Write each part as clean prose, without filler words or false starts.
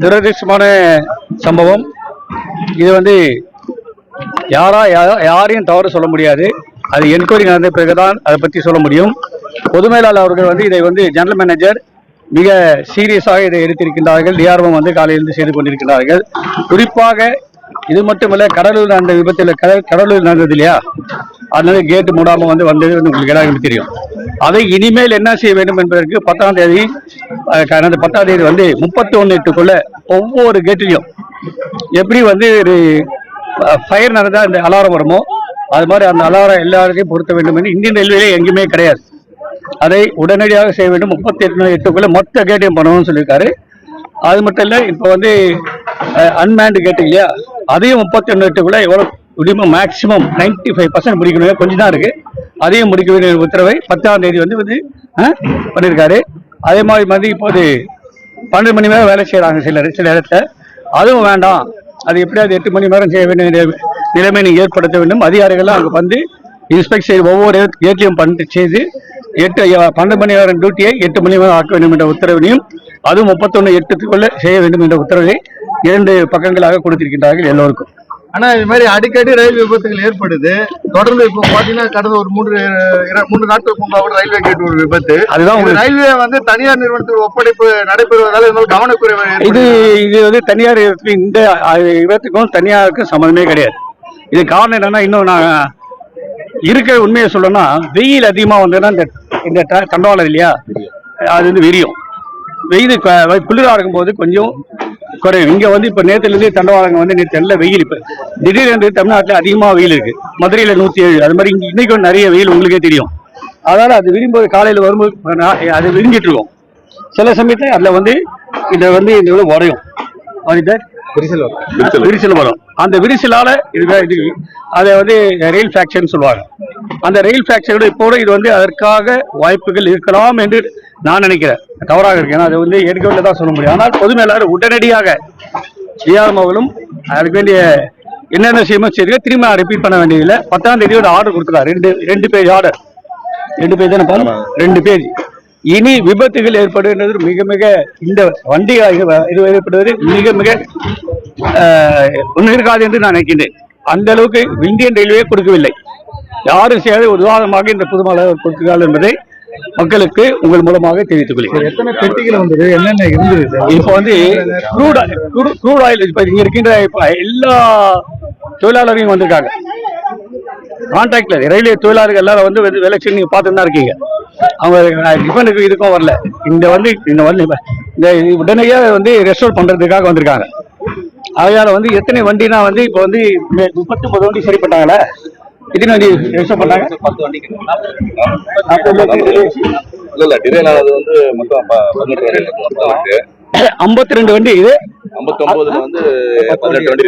துரதிருஷ்டமான சம்பவம். இது வந்து யாரையும் தவறு சொல்ல முடியாது. அது என்கொயரி நடந்த பிறகுதான் அதை பற்றி சொல்ல முடியும். பொது மேலாளர் அவர்கள் வந்து இதை வந்து ஜெனரல் மேனேஜர் மிக சீரியஸாக இதை எடுத்திருக்கின்றார்கள். டிஆர்ஓ வந்து காலையிலிருந்து செய்து கொண்டிருக்கிறார்கள். குறிப்பாக இது மட்டுமல்ல, கடலூர் நடந்த விபத்தில் கடலூர் நடந்தது இல்லையா, அதனால கேட்டு மூடாமல் வந்தது உங்களுக்கு எல்லாருக்கும் தெரியும். அதை இனிமேல் என்ன செய்ய வேண்டும் என்பதற்கு 10ஆம் தேதி 10ஆம் தேதி 31/8க்குள்ள ஒவ்வொரு கேட்டிலையும் எப்படி ஒரு ஃபயர் நடந்தால் அந்த அலாரம் வருமோ அது மாதிரி அந்த அலாரம் எல்லாருக்கும் பொருத்த வேண்டும் என்று இந்தியன் ரயில்வேலே எங்கேயுமே கிடையாது. அதை உடனடியாக செய்ய வேண்டும். 38/8க்குள்ள மொத்த கேட்டையும் பண்ணணும்னு சொல்லியிருக்காரு. அது மட்டும் இல்லை, இப்போ அன்மேன்டு கேட்டு இல்லையா, அதையும் 38/8க்குள்ள எவ்வளோ முடியுமோ மேக்சிமம் 95% முடிக்கணும். கொஞ்சம் தான் இருக்கு, அதையும் முடிக்க வேண்டிய உத்தரவை 10ஆம் தேதி பண்ணியிருக்காரு. அதே மாதிரி இப்போது 12 மணி நேரம் வேலை செய்கிறாங்க சில இடத்துல. அதுவும் வேண்டாம், அது எப்படியாவது 8 மணி நேரம் செய்ய வேண்டிய நிலைமை ஏற்படுத்த வேண்டும். அதிகாரிகள்லாம் அங்கே இன்ஸ்பெக்ட் செய்து ஒவ்வொரு கேட்லையும் செய்து 12 மணி நேரம் டியூட்டியை 8 மணி நேரம் ஆக்க வேண்டும் என்ற உத்தரவினையும், அதுவும் 31/8க்குள்ள செய்ய வேண்டும் என்ற உத்தரவை 2 பக்கங்களாக கொடுத்திருக்கின்றார்கள் எல்லோருக்கும். ஆனா இது மாதிரி அடிக்கடி ரயில் விபத்துகள் ஏற்படுது. தொடர்ந்து இப்போ பாத்தீங்கன்னா கடந்த ஒரு 3 நாட்களுக்கு முன்பாக ரயில்வே கேட் ஒரு விபத்து. அதுதான் ரயில்வே தனியார் நிறுவனத்துக்கு ஒப்படைப்பு நடைபெறுவதால கவனக்குறைவு. இது தனியார் இந்த விபத்துக்கும் தனியாருக்கும் சம்மந்தமே கிடையாது. இது காரணம் என்னன்னா, இன்னும் நான் இருக்கிற உண்மையை சொல்லணும்னா, வெயில் அதிகமாக வந்ததுன்னா இந்த தண்டவாளம் இல்லையா, அது விரியும். வெயில் குளிராக இருக்கும்போது கொஞ்சம் குறையும். இங்கே இப்போ நேற்றுலேருந்து தண்டவாளங்க நேற்று நல்ல வெயில். இப்போ திடீரென்று தமிழ்நாட்டில் அதிகமாக வெயில் இருக்குது. மதுரையில் 107, அது மாதிரி இன்னைக்கு நிறைய வெயில் உங்களுக்கே தெரியும். அதனால் அது விரியும்போது காலையில் வரும்போது அது விரிஞ்சிட்டு இருக்கும். சில சமயத்தில் அதில் இந்த இவ்வளோ உடையும், விரிசல் வரும். அந்த விரிசலால அதை ரயில் ஃபிராக்சர்னு சொல்லுவாங்க. அந்த ரயில் ஃபிராக்சரோட இப்போ இது அதற்காக வாய்ப்புகள் இருக்கலாம் என்று நான் நினைக்கிறேன். தவறாக இருக்கு, ஏன்னா அது எடுக்க வேண்டியதான் சொல்ல முடியும். ஆனால் பொது மேலாளர் உடனடியாக டிஆர்ஓ அதுக்கு வேண்டிய என்னென்ன செய்யுமோ சரி, திரும்ப ரிப்பீட் பண்ண வேண்டியதில்லை. 10ஆம் தேதி ஆர்டர் கொடுத்துருக்காரு. 2 பேஜ் ஆர்டர், 2 பேஜ் தானே, 2 பேஜ். இனி விபத்துகள் ஏற்படுவது மிக மிக இந்த வண்டி இது ஏற்படுவது மிக மிக ஒன்றும் இருக்காது என்று நான் நினைக்கின்றேன். அந்த அளவுக்கு இந்தியன் ரயில்வே கொடுக்கவில்லை. யாரும் செய்யாத உதாரணமாக இந்த புதுமாநகர் கொடுக்கிறார்கள் என்பதை மக்களுக்கு உங்கள் மூலமாக தெரிவித்துக் கொள்கிறேன். எத்தனை பெட்டிகள் வந்தது, என்னென்ன இருந்தது? இப்போ க்ரூட் ஆயில் இப்போ இங்க இருக்கின்ற எல்லா தொழிலாளரையும் வந்திருக்காங்க. கான்ட்ராக்ட்ல ரயில்வே தொழிலாளர்கள் எல்லாரும் வேலை செய்ய நீங்க பார்த்துட்டு தான் இருக்கீங்க. அவங்க டிஃபனுக்கு இதுக்கும் வரல. இந்த உடனடியாக ரெஸ்டோர் பண்றதுக்காக வந்திருக்காங்க. அதனால எத்தனை வண்டினா இப்போ 39 வண்டி சரி பண்ணாங்களே, எத்தனை வண்டி ரெஸ்டோர் பண்ணாங்க? 10 வண்டி. இல்ல டிலே ஆனது மொத்தம் 18 வண்டி இருக்கு. 52 வண்டி இது. 59ல 18 வண்டி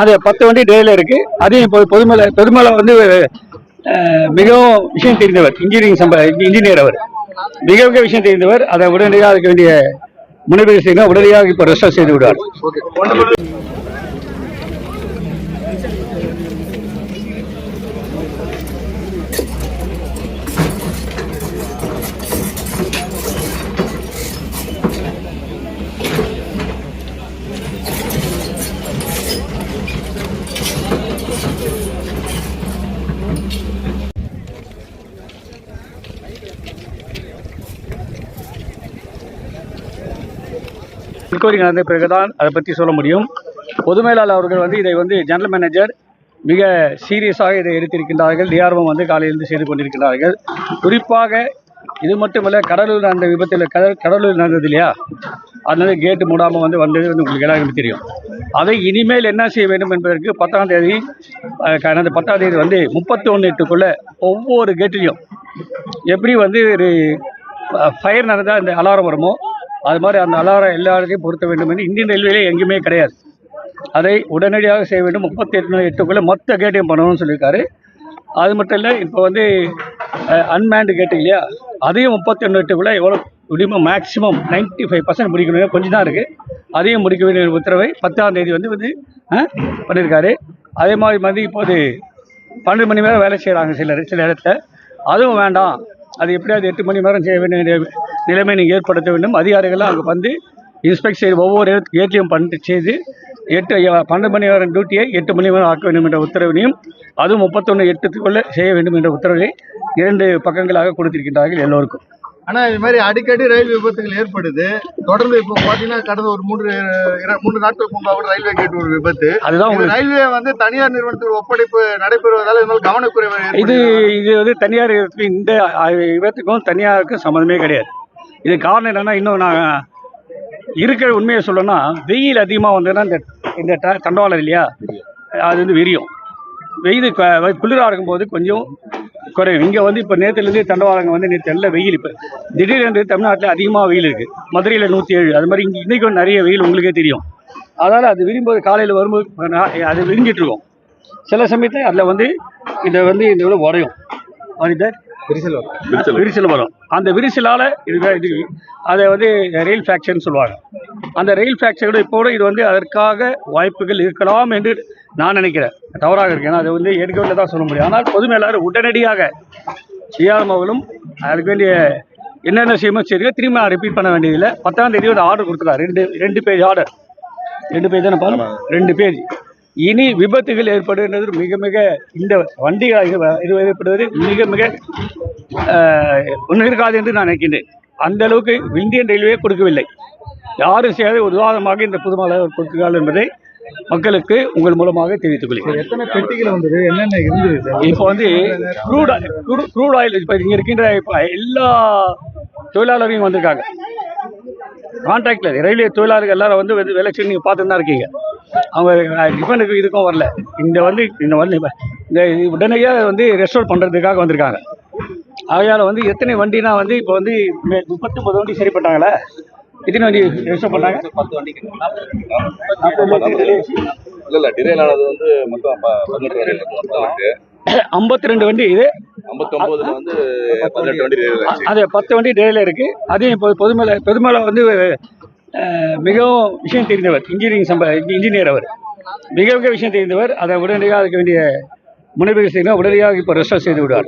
அது 10 வண்டி டேல இருக்கு. அதையும் இப்போ பொதுமேல மிகவும் விஷயம் தெரிந்தவர், இன்ஜினியர். அவர் மிக மிக விஷயம் தெரிந்தவர். அதை உடனடியாக அதுக்கு வேண்டிய முனைப்பை செய்ய உடனடியாக இப்போ ரெஸ்டோர் செய்து விடுவார். என்கொயரி நடந்த பிறகுதான் அதை பற்றி சொல்ல முடியும். பொது மேலாளர் அவர்கள் இதை ஜெனரல் மேனேஜர் மிக சீரியஸாக இதை எடுத்திருக்கின்றார்கள். டிஆர்ஓ காலையிலிருந்து செய்து கொண்டிருக்கிறார்கள். குறிப்பாக இது மட்டுமல்ல, கடலூர் நடந்த விபத்தில் கடலூர் நடந்தது இல்லையா, அதனால கேட்டு மூடாமல் வந்தது உங்களுக்கு எல்லாருக்கும் தெரியும். அதை இனிமேல் என்ன செய்ய வேண்டும் என்பதற்கு 10ஆம் தேதி 31/8க்குள்ள ஒவ்வொரு கேட்டிலையும் எப்படி ஒரு ஃபயர் நடந்தால் அந்த அலாரம் வருமோ அது மாதிரி அந்த அலாரம் எல்லாருக்கும் பொருத்த வேண்டும் என்று இந்தியன் ரயில்வேலே எங்கேயுமே கிடையாது. அதை உடனடியாக செய்ய வேண்டும். 38/8க்குள்ள மொத்த கேட்டையும் பண்ணணும்னு சொல்லியிருக்காரு. அது மட்டும் இல்லை, இப்போ அன்மேன்டு கேட்டு இல்லையா, அதையும் 38/8க்குள்ள எவ்வளோ முடியுமோ மேக்சிமம் 95% முடிக்கணும். கொஞ்சம் தான் இருக்குது, அதையும் முடிக்க வேண்டிய உத்தரவை 10ஆம் தேதி பண்ணியிருக்காரு. அதே மாதிரி இப்போது 12 மணி நேரம் வேலை செய்கிறாங்க சில இடத்துல. அதுவும் வேண்டாம், அது எப்படியாவது 8 மணி நேரம் செய்ய வேண்டிய நிலைமை ஏற்படுத்த வேண்டும். அதிகாரிகள்லாம் அங்கே இன்ஸ்பெக்ட் செய்து ஒவ்வொரு ஏடிஎம் பண்ணிட்டு செய்து 12 மணி நேரம் டியூட்டியை 8 மணி நேரம் ஆக்க வேண்டும் என்ற உத்தரவினையும் அதுவும் 31/8 செய்ய வேண்டும் என்ற உத்தரவை 2 பக்கங்களாக கொடுத்திருக்கின்றார்கள் எல்லோருக்கும். ஆனா இது மாதிரி அடிக்கடி ரயில் விபத்துகள் ஏற்படுது. தொடர்ந்து இப்போ பாத்தீங்கன்னா கடந்த ஒரு 3 நாட்களுக்கு முன்பாக ரயில்வே கேட் ஒரு விபத்து. அதுதான் ரயில்வே வந்து தனியார் நிறுவனத்தில் ஒப்படைப்பு நடைபெறுவதால் இதனால் கவனக்குறைவு இது வந்து தனியார் இந்த விபத்துக்கும் தனியாருக்கும் சம்மந்தமே கிடையாது. இது காரணம் என்னன்னா, இன்னும் நான் இருக்கிற உண்மையை சொல்லணும்னா, வெயில் அதிகமாக வந்ததுன்னா இந்த தண்டவாளம் இல்லையா, அது வந்து விரியும். வெயில் குளிராக இருக்கும்போது கொஞ்சம் குறையும். இங்கே வந்து இப்போ நேற்றுலேருந்து தண்டவாளங்க வந்து நேற்று நல்ல வெயில். இப்போ திடீரென்று தமிழ்நாட்டில் அதிகமாக வெயில் இருக்குது. மதுரையில் 107, அது மாதிரி இன்றைக்கி நிறைய வெயில் உங்களுக்கே தெரியும். அதனால் அது விரியும்போது காலையில் வரும்போது அது விரிஞ்சிட்ருக்கும். சில சமயத்தில் அதில் வந்து இதை வந்து இந்த இவ்வளோ உடையும், அது விரிசல் வரும். அந்த விரிசலால் இது அதை வந்து ரயில் ஃப்ராக்சர்னு சொல்லுவாங்க. அந்த ரயில் ஃப்ராக்சரோட இப்போது இது வந்து அதற்காக வாய்ப்புகள் இருக்கலாம் என்று நான் நினைக்கிறேன். தவறாக இருக்கு, ஏன்னா அதை வந்து எடுக்கவில்லை தான் சொல்ல முடியும். ஆனால் பொது மேலாளர் உடனடியாக டிஆர்எம் அவர்களும் அதுக்கு வேண்டிய என்னென்ன செய்யுமோ சரி, திரும்ப ரிப்பீட் பண்ண வேண்டியதில்லை. 10ஆம் தேதி ஒரு ஆர்டர் கொடுத்துருக்காரு, 2 பேஜ் ஆர்டர். 2 பேஜ் தானே பாருங்க, 2 பேஜ். இனி விபத்துகள் ஏற்படுவது மிக மிக இந்த வண்டிகள் இது ஏற்படுவது மிக மிக ஒன்றும் இருக்காது என்று நான் நினைக்கின்றேன். அந்த அளவுக்கு இந்தியன் ரயில்வே கொடுக்கவில்லை. யாரும் செய்யாத உதாரணமாக இந்த புதுமாலை கொடுக்கிறார்கள் என்பதை மக்களுக்கு உங்கள் மூலமாக தெரிவித்துக் கொள்கிறேன். எத்தனை பெட்டிகள் வந்தது, என்னென்ன இருந்தது? இப்போ வந்து க்ரூட் ஆயில் இப்போ இங்கே இருக்கின்ற இப்போ எல்லா தொழிலாளர்களையும் வந்திருக்காங்க. கான்ட்ராக்டில் ரயில்வே தொழிலாளர்கள் எல்லாரும் வந்து வேலை செய்ய நீங்கள் பார்த்துட்டு தான் இருக்கீங்க. அவங்க டிஃபனுக்கு இதுக்கும் வரல. இந்த உடனடியாக வந்து ரெஸ்டோர் பண்ணுறதுக்காக வந்திருக்காங்க. ஆகையால் வந்து எத்தனை வண்டினா வந்து இப்போ வந்து 39 வண்டி சரி பண்ணாங்களே, எத்தனை வண்டி ரெஸ்டோர் பண்ணாங்க? 10 வண்டிக்கு இல்லை டிரைல் ஆனது வந்து மொத்தம் 18 வரையில் இருக்கு. 52 வண்டி இது, 59 வந்து 18 வண்டி டிரைல் ஆச்சு. அது 10 வண்டி டிரைவில் இருக்குது. அதையும் இப்போ பொதுமலை வந்து மிகவும் விஷயம் தெரிந்தவர், இன்ஜினியர். அவர் மிக மிக விஷயம் தெரிந்தவர். அதை உடனடியாக அதுக்கு வேண்டிய முனைப்புகள் செய்யணும். உடனடியாக இப்போ ரெஸ்டோர் செய்து விடுவார்.